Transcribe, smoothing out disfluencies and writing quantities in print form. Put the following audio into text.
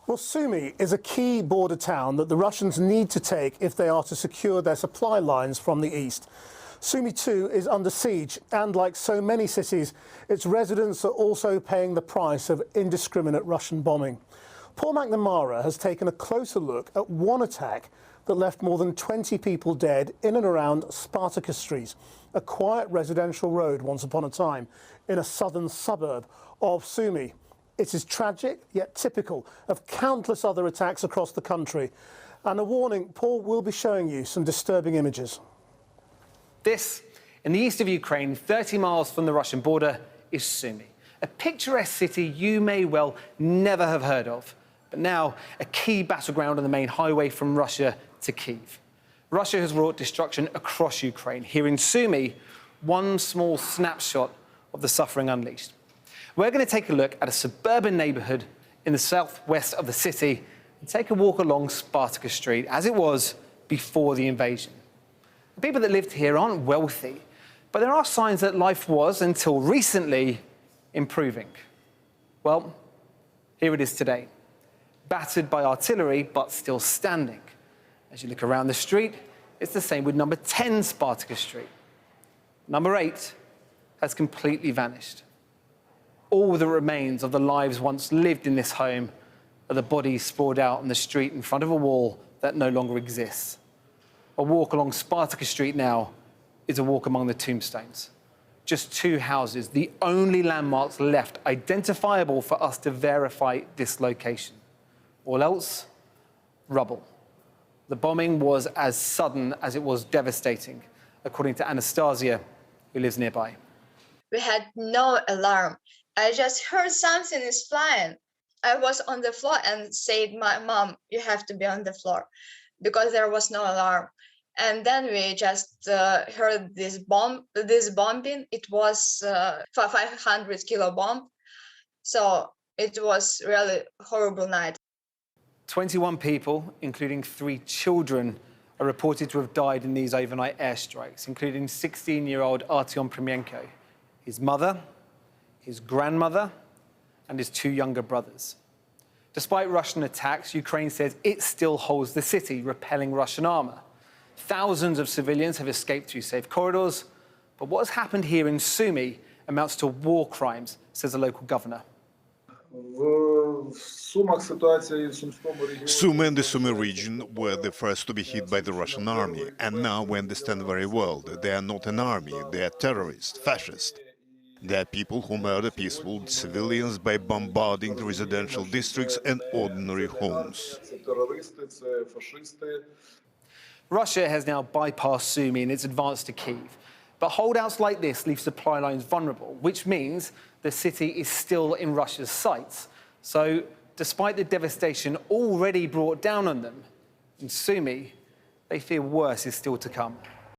Well, Sumy is a key border town that the Russians need to take if they are to secure their supply lines from the east. Sumy too is under siege, and like so many cities, its residents are also paying the price of indiscriminate Russian bombing. Paul McNamara has taken a closer look at one attack that left more than 20 people dead in and around Spartaka Street, a quiet residential road once upon a time in a southern suburb of Sumy. It is tragic, yet typical of countless other attacks across the country. And a warning, Paul will be showing you some disturbing images. This, in the east of Ukraine, 30 miles from the Russian border, is Sumy, a picturesque city you may well never have heard of, but now a key battleground on the main highway from Russia to Kyiv. Russia has wrought destruction across Ukraine. Here in Sumy, one small snapshot of the suffering unleashed. We're going to take a look at a suburban neighbourhood in the southwest of the city and take a walk along Spartaka Street as it was before the invasion. The people that lived here aren't wealthy, but there are signs that life was, until recently, improving. Well, here it is today, battered by artillery, but still standing. As you look around the street, it's the same with number 10 Spartaka Street. Number 8 has completely vanished. All that remains of the lives once lived in this home are the bodies sprawled out on the street in front of a wall that no longer exists. A walk along Spartaka Street now is a walk among the tombstones. Just 2 houses, the only landmarks left identifiable for us to verify this location. All else, rubble. The bombing was as sudden as it was devastating, according to Anastasia, who lives nearby. We had no alarm. I just heard something is flying. I was on the floor and said, "My mom, you have to be on the floor," because there was no alarm. And then we just heard this bombing. It was 500 kilo bomb. So it was really horrible night. 21 people, including 3 children, are reported to have died in these overnight airstrikes, including 16-year-old Artyom Primenko, his mother, his grandmother, and his 2 younger brothers. Despite Russian attacks, Ukraine says it still holds the city, repelling Russian armour. Thousands of civilians have escaped through safe corridors, but what has happened here in Sumy amounts to war crimes, says the local governor. Sumy and the Sumy region were the first to be hit by the Russian army, and now we understand very well that they are not an army, they are terrorists, fascists. They are people who murder peaceful civilians by bombarding the residential districts and ordinary homes. Russia has now bypassed Sumy in its advance to Kyiv. But holdouts like this leave supply lines vulnerable, which means the city is still in Russia's sights. So, despite the devastation already brought down on them, in Sumy, they fear worse is still to come.